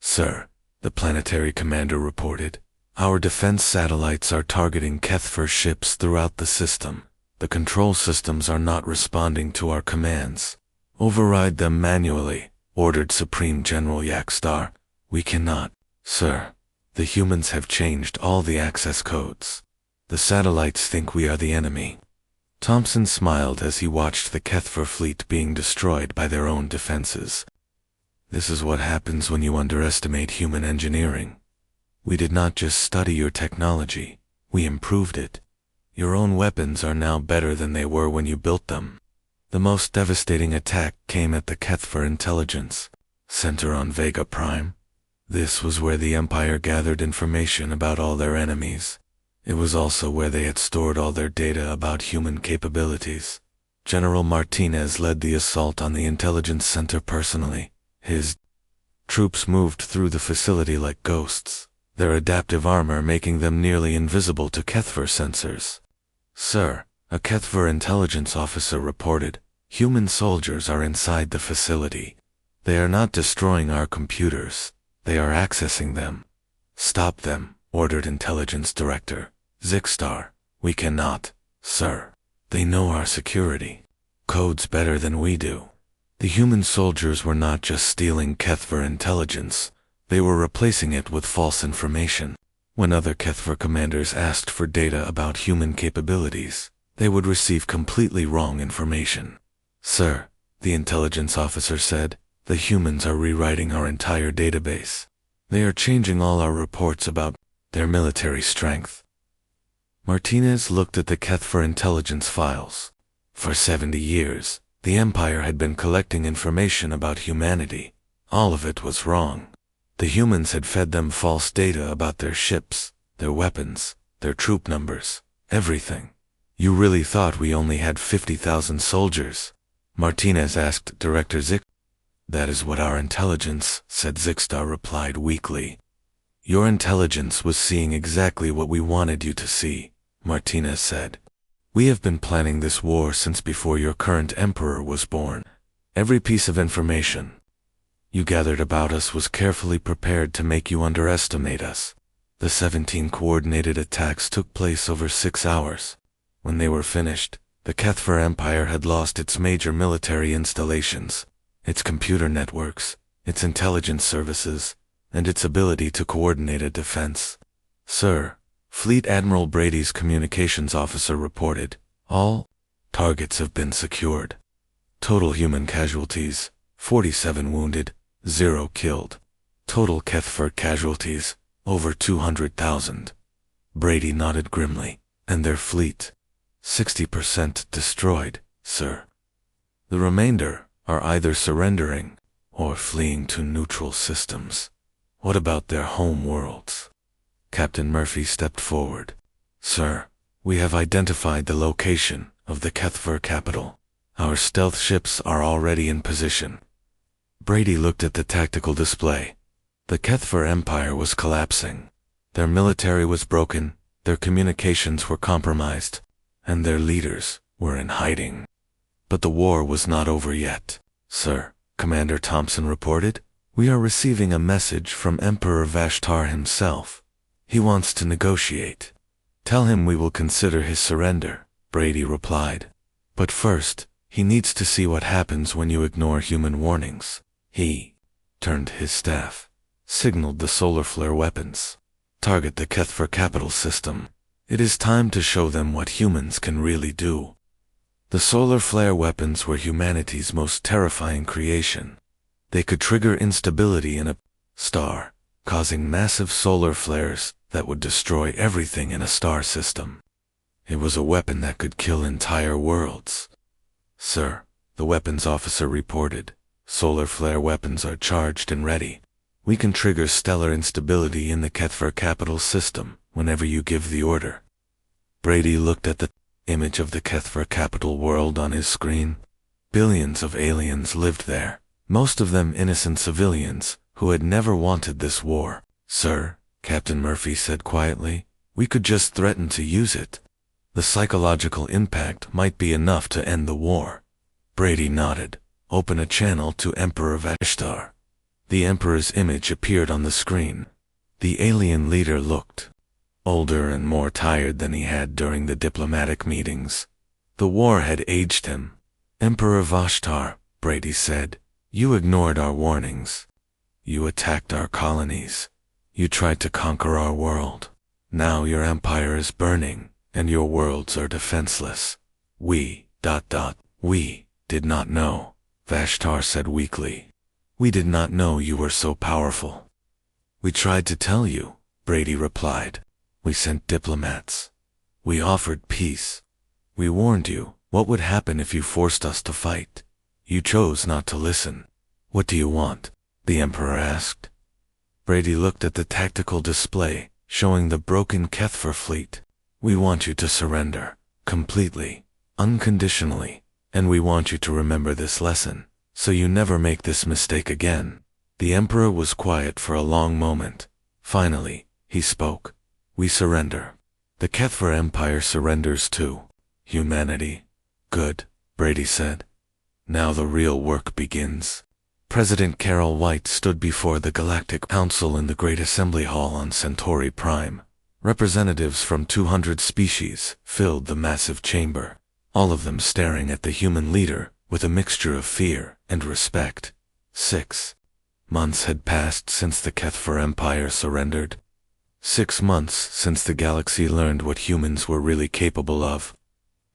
Sir, the planetary commander reported, our defense satellites are targeting Kethver ships throughout the system. The control systems are not responding to our commands. Override them manually, ordered Supreme General Yakstar. We cannot, sir. The humans have changed all the access codes. The satellites think we are the enemy. Thompson smiled as he watched the Kethver fleet being destroyed by their own defenses. This is what happens when you underestimate human engineering. We did not just study your technology, we improved it. Your own weapons are now better than they were when you built them. The most devastating attack came at the Kethver Intelligence Center on Vega Prime. This was where the Empire gathered information about all their enemies. It was also where they had stored all their data about human capabilities. General Martinez led the assault on the Intelligence Center personally. His troops moved through the facility like ghosts, their adaptive armor making them nearly invisible to Kethver sensors. Sir, a Kethver intelligence officer reported, human soldiers are inside the facility. They are not destroying our computers, they are accessing them. Stop them, ordered Intelligence Director Zikstar. We cannot, sir. They know our security codes better than we do. The human soldiers were not just stealing Kethver intelligence, they were replacing it with false information. When other Kethver commanders asked for data about human capabilities, they would receive completely wrong information. Sir, the intelligence officer said, the humans are rewriting our entire database. They are changing all our reports about their military strength. Martinez looked at the Kethver intelligence files. For 70 years, the Empire had been collecting information about humanity. All of it was wrong. The humans had fed them false data about their ships, their weapons, their troop numbers, everything. You really thought we only had 50,000 soldiers? Martinez asked Director Zik. That is what our intelligence, said Zikstar replied weakly. Your intelligence was seeing exactly what we wanted you to see, Martinez said. We have been planning this war since before your current emperor was born. Every piece of information you gathered about us was carefully prepared to make you underestimate us. The 17 coordinated attacks took place over 6 hours. When they were finished, the Kethver Empire had lost its major military installations, its computer networks, its intelligence services, and its ability to coordinate a defense. Sir, Fleet Admiral Brady's communications officer reported, all targets have been secured. Total human casualties, 47 wounded, 0 killed. Total Kethver casualties, over 200,000. Brady nodded grimly. And their fleet, 60% destroyed, sir. The remainder are either surrendering or fleeing to neutral systems. What about their home worlds? Captain Murphy stepped forward. Sir, we have identified the location of the Kethver capital. Our stealth ships are already in position. Brady looked at the tactical display. The Kethver Empire was collapsing. Their military was broken, their communications were compromised, and their leaders were in hiding. But the war was not over yet. Sir, Commander Thompson reported, we are receiving a message from Emperor Vashtar himself. He wants to negotiate. Tell him we will consider his surrender, Brady replied. But first, he needs to see what happens when you ignore human warnings. He turned his staff, signaled the solar flare weapons. Target the Kethver capital system. It is time to show them what humans can really do. The solar flare weapons were humanity's most terrifying creation. They could trigger instability in a star, causing massive solar flares that would destroy everything in a star system. It was a weapon that could kill entire worlds. Sir, the weapons officer reported, solar flare weapons are charged and ready. We can trigger stellar instability in the Kethver capital system whenever you give the order. Brady looked at the image of the Kethver capital world on his screen. Billions of aliens lived there, most of them innocent civilians who had never wanted this war. Sir, Captain Murphy said quietly, we could just threaten to use it. The psychological impact might be enough to end the war. Brady nodded. Open a channel to Emperor Vashtar. The Emperor's image appeared on the screen. The alien leader looked older and more tired than he had during the diplomatic meetings. The war had aged him. Emperor Vashtar, Brady said, you ignored our warnings. You attacked our colonies. You tried to conquer our world. Now your empire is burning, and your worlds are defenseless. We did not know, Vashtar said weakly. We did not know you were so powerful. We tried to tell you, Brady replied. We sent diplomats. We offered peace. We warned you what would happen if you forced us to fight. You chose not to listen. What do you want? The Emperor asked. Brady looked at the tactical display, showing the broken Kethver fleet. We want you to surrender, completely, unconditionally, and we want you to remember this lesson, so you never make this mistake again. The Emperor was quiet for a long moment. Finally, he spoke. We surrender. The Kethver Empire surrenders too. Humanity. Good, Brady said. Now the real work begins. President Carol White stood before the Galactic Council in the Great Assembly Hall on Centauri Prime. Representatives from 200 species filled the massive chamber, all of them staring at the human leader with a mixture of fear and respect. 6 months had passed since the Kethver Empire surrendered. 6 months since the galaxy learned what humans were really capable of.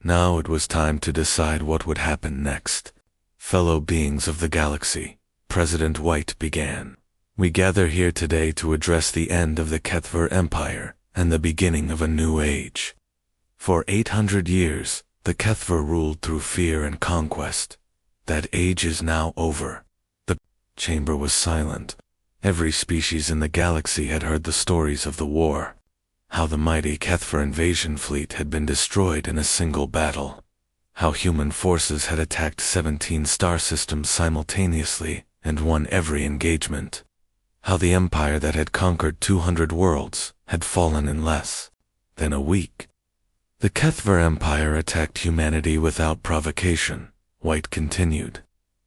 Now it was time to decide what would happen next. Fellow beings of the galaxy, President White began. We gather here today to address the end of the Kethver Empire and the beginning of a new age. For 800 years, the Kethver ruled through fear and conquest. That age is now over. The chamber was silent. Every species in the galaxy had heard the stories of the war. How the mighty Kethver invasion fleet had been destroyed in a single battle. How human forces had attacked 17 star systems simultaneously and won every engagement. How the empire that had conquered 200 worlds had fallen in less than a week. The Kethver Empire attacked humanity without provocation, White continued.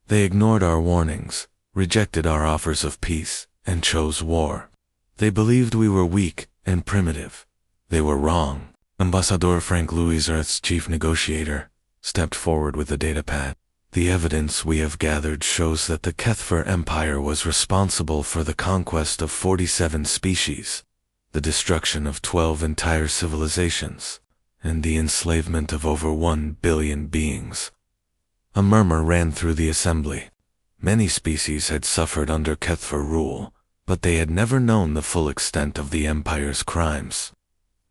They ignored our warnings, rejected our offers of peace, and chose war. They believed we were weak and primitive. They were wrong. Ambassador Frank Louis, Earth's chief negotiator, stepped forward with a datapad. The evidence we have gathered shows that the Kethver Empire was responsible for the conquest of 47 species, the destruction of 12 entire civilizations, and the enslavement of over 1 billion beings. A murmur ran through the assembly. Many species had suffered under Kethver rule, but they had never known the full extent of the Empire's crimes.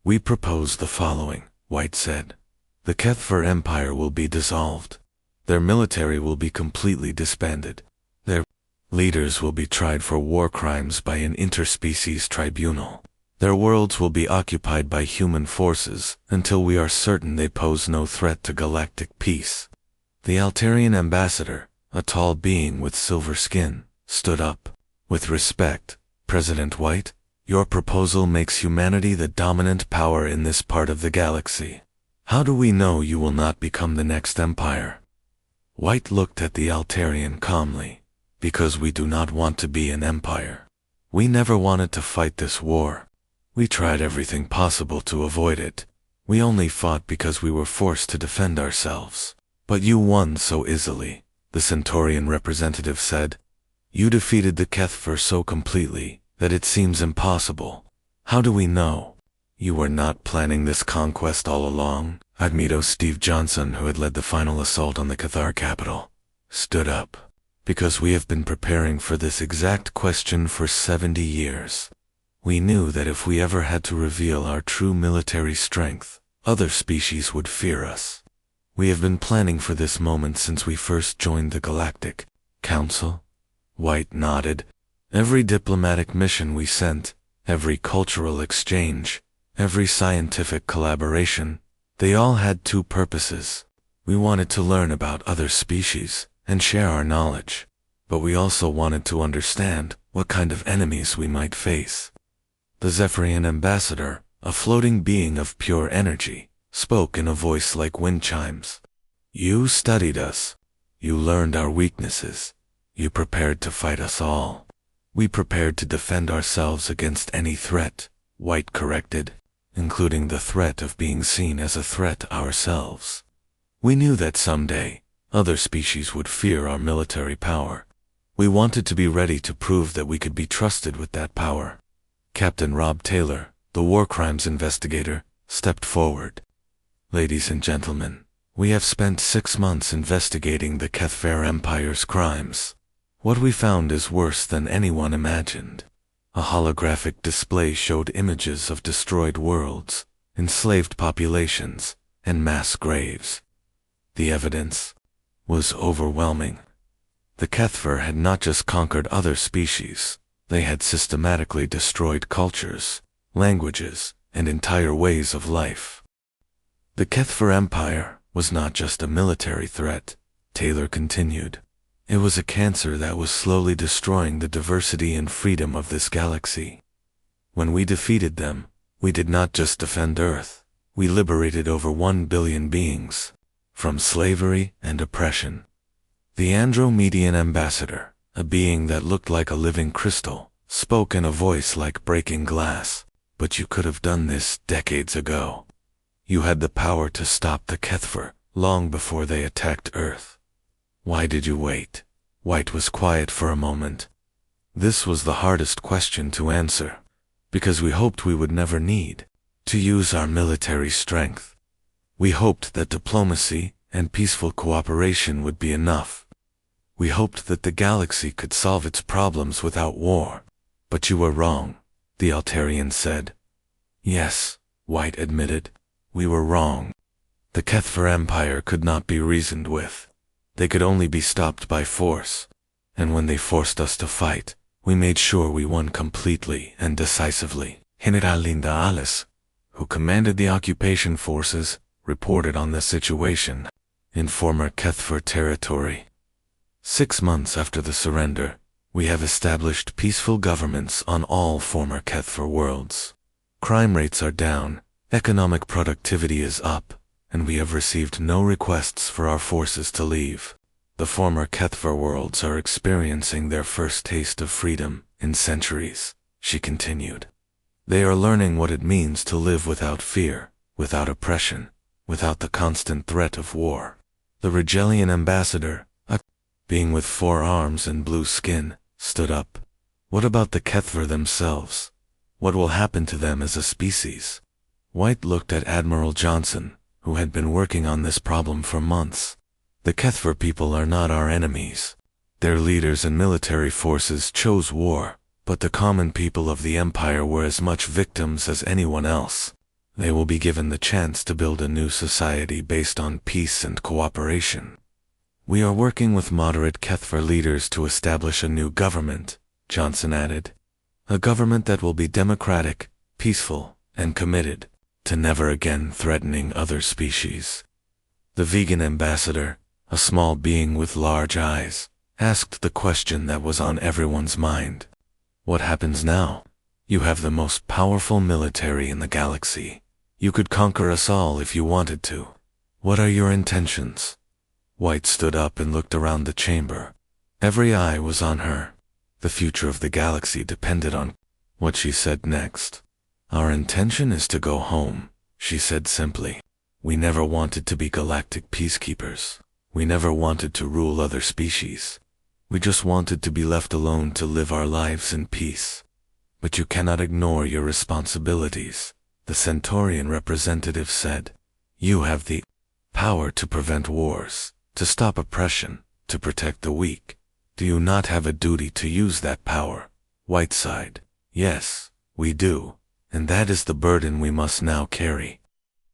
We propose the following, White said. The Kethver Empire will be dissolved. Their military will be completely disbanded. Their leaders will be tried for war crimes by an interspecies tribunal. Their worlds will be occupied by human forces until we are certain they pose no threat to galactic peace. The Altarian ambassador, a tall being with silver skin, stood up. With respect, President White, your proposal makes humanity the dominant power in this part of the galaxy. How do we know you will not become the next empire? White looked at the Altarian calmly. Because we do not want to be an empire. We never wanted to fight this war. We tried everything possible to avoid it. We only fought because we were forced to defend ourselves. But you won so easily, the Centaurian representative said. You defeated the Kethver so completely that it seems impossible. How do we know? You were not planning this conquest all along? Admiral Steve Johnson, who had led the final assault on the Cathar capital, stood up. Because we have been preparing for this exact question for 70 years. We knew that if we ever had to reveal our true military strength, other species would fear us. We have been planning for this moment since we first joined the Galactic Council. White nodded. Every diplomatic mission we sent, every cultural exchange, every scientific collaboration, they all had two purposes. We wanted to learn about other species and share our knowledge, but we also wanted to understand what kind of enemies we might face. The Zephyrian ambassador, a floating being of pure energy, spoke in a voice like wind chimes. You studied us. You learned our weaknesses. You prepared to fight us all. We prepared to defend ourselves against any threat, White corrected, including the threat of being seen as a threat ourselves. We knew that someday, other species would fear our military power. We wanted to be ready to prove that we could be trusted with that power. Captain Rob Taylor, the war crimes investigator, stepped forward. Ladies and gentlemen, we have spent 6 months investigating the Kethver Empire's crimes. What we found is worse than anyone imagined. A holographic display showed images of destroyed worlds, enslaved populations, and mass graves. The evidence was overwhelming. The Kethver had not just conquered other species, they had systematically destroyed cultures, languages, and entire ways of life. The Kethver Empire was not just a military threat, Taylor continued. It was a cancer that was slowly destroying the diversity and freedom of this galaxy. When we defeated them, we did not just defend Earth, we liberated over 1 billion beings from slavery and oppression. The Andromedian ambassador, a being that looked like a living crystal, spoke in a voice like breaking glass. But you could have done this decades ago. You had the power to stop the Kethver long before they attacked Earth. Why did you wait? White was quiet for a moment. This was the hardest question to answer, because we hoped we would never need to use our military strength. We hoped that diplomacy and peaceful cooperation would be enough. We hoped that the galaxy could solve its problems without war. But you were wrong, the Altarian said. Yes, White admitted, we were wrong. The Kethver Empire could not be reasoned with. They could only be stopped by force. And when they forced us to fight, we made sure we won completely and decisively. General Linda Alice, who commanded the occupation forces, reported on the situation in former Kethver territory. 6 months after the surrender, we have established peaceful governments on all former Kethver worlds. Crime rates are down, economic productivity is up, and we have received no requests for our forces to leave. The former Kethver worlds are experiencing their first taste of freedom in centuries, she continued. They are learning what it means to live without fear, without oppression, without the constant threat of war. The Rigelian ambassador, a being with 4 arms and blue skin, stood up. What about the Kethver themselves? What will happen to them as a species? White looked at Admiral Johnson, who had been working on this problem for months. The Kethver people are not our enemies. Their leaders and military forces chose war, but the common people of the Empire were as much victims as anyone else. They will be given the chance to build a new society based on peace and cooperation. We are working with moderate Kethver leaders to establish a new government, Johnson added. A government that will be democratic, peaceful, and committed to never again threatening other species. The vegan ambassador, a small being with large eyes, asked the question that was on everyone's mind. What happens now? You have the most powerful military in the galaxy. You could conquer us all if you wanted to. What are your intentions? White stood up and looked around the chamber. Every eye was on her. The future of the galaxy depended on what she said next. Our intention is to go home, she said simply. We never wanted to be galactic peacekeepers. We never wanted to rule other species. We just wanted to be left alone to live our lives in peace. but you cannot ignore your responsibilities, the Centaurian representative said. You have the power to prevent wars, to stop oppression, to protect the weak. Do you not have a duty to use that power? White sighed. Yes, we do, and that is the burden we must now carry.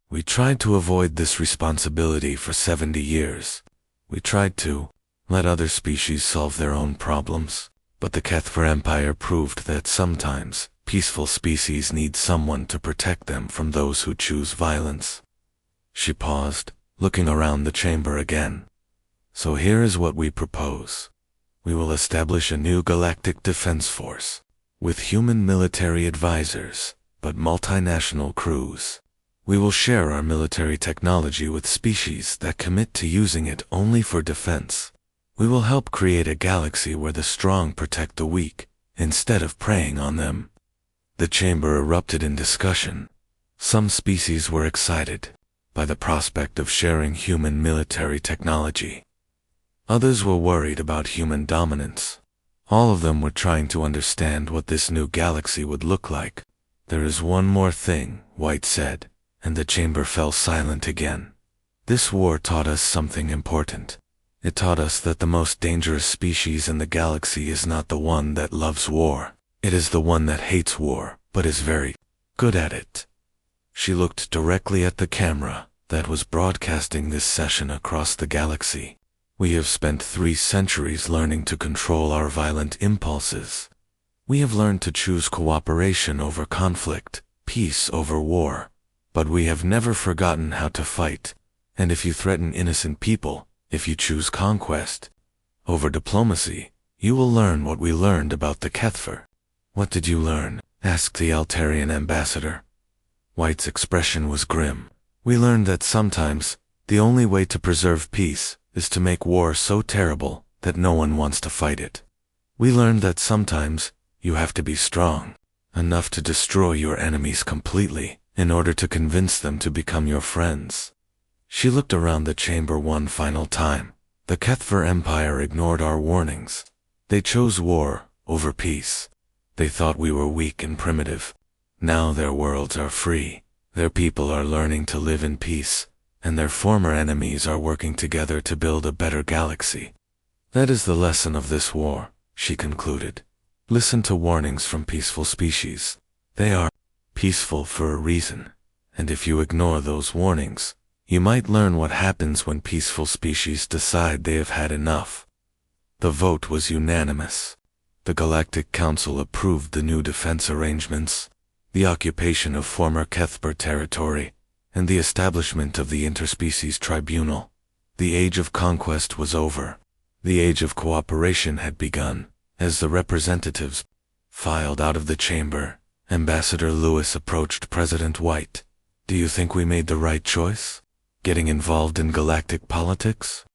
We tried to avoid this responsibility for 70 years. We tried to let other species solve their own problems, but the HFY Empire proved that sometimes peaceful species need someone to protect them from those who choose violence. She paused, looking around the chamber again. So here is what we propose. We will establish a new galactic defense force, with human military advisors, but multinational crews. We will share our military technology with species that commit to using it only for defense. We will help create a galaxy where the strong protect the weak, instead of preying on them. The chamber erupted in discussion. Some species were excited by the prospect of sharing human military technology. Others were worried about human dominance. All of them were trying to understand what this new galaxy would look like. There is one more thing, White said, and the chamber fell silent again. This war taught us something important. It taught us that the most dangerous species in the galaxy is not the one that loves war. It is the one that hates war, but is very good at it. She looked directly at the camera that was broadcasting this session across the galaxy. We have spent 3 centuries learning to control our violent impulses. We have learned to choose cooperation over conflict, peace over war. But we have never forgotten how to fight. And if you threaten innocent people, if you choose conquest over diplomacy, you will learn what we learned about the HFY. What did you learn? Asked the Altarian ambassador. White's expression was grim. We learned that sometimes the only way to preserve peace is to make war so terrible that no one wants to fight it. We learned that sometimes you have to be strong enough to destroy your enemies completely in order to convince them to become your friends. She looked around the chamber one final time. The HFY Empire ignored our warnings. They chose war over peace. They thought we were weak and primitive. Now their worlds are free. Their people are learning to live in peace, and their former enemies are working together to build a better galaxy. That is the lesson of this war, she concluded. Listen to warnings from peaceful species. They are peaceful for a reason, and if you ignore those warnings, you might learn what happens when peaceful species decide they have had enough. The vote was unanimous. The Galactic Council approved the new defense arrangements, the occupation of former HFY territory, and the establishment of the Interspecies Tribunal. The age of conquest was over. The age of cooperation had begun. As the representatives filed out of the chamber, Ambassador Lewis approached President White. Do you think we made the right choice? Getting involved in galactic politics?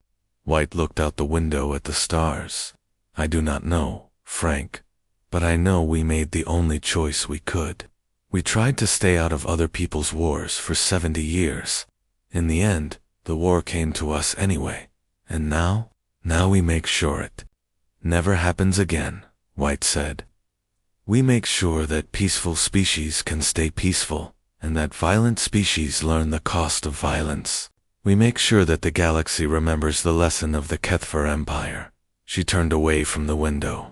White looked out the window at the stars. I do not know, Frank, but I know we made the only choice we could. We tried to stay out of other people's wars for 70 years. In the end, the war came to us anyway. And now we make sure it never happens again, White said. We make sure that peaceful species can stay peaceful, and that violent species learn the cost of violence. We make sure that the galaxy remembers the lesson of the HFY Empire. She turned away from the window.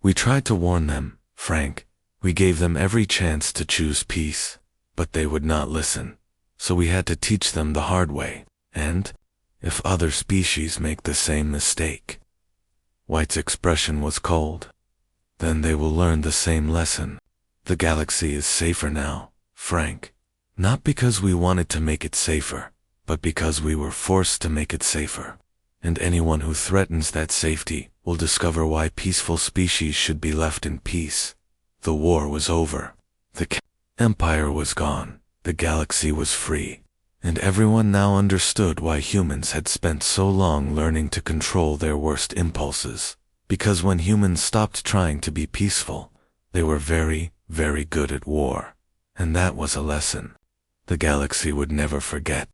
We tried to warn them, Frank. We gave them every chance to choose peace, but they would not listen. So we had to teach them the hard way, and if other species make the same mistake. White's expression was cold. Then they will learn the same lesson. The galaxy is safer now, Frank. Not because we wanted to make it safer, but because we were forced to make it safer. And anyone who threatens that safety will discover why peaceful species should be left in peace. The war was over. The empire was gone. The galaxy was free. And everyone now understood why humans had spent so long learning to control their worst impulses. Because when humans stopped trying to be peaceful, they were very, very good at war. And that was a lesson the galaxy would never forget.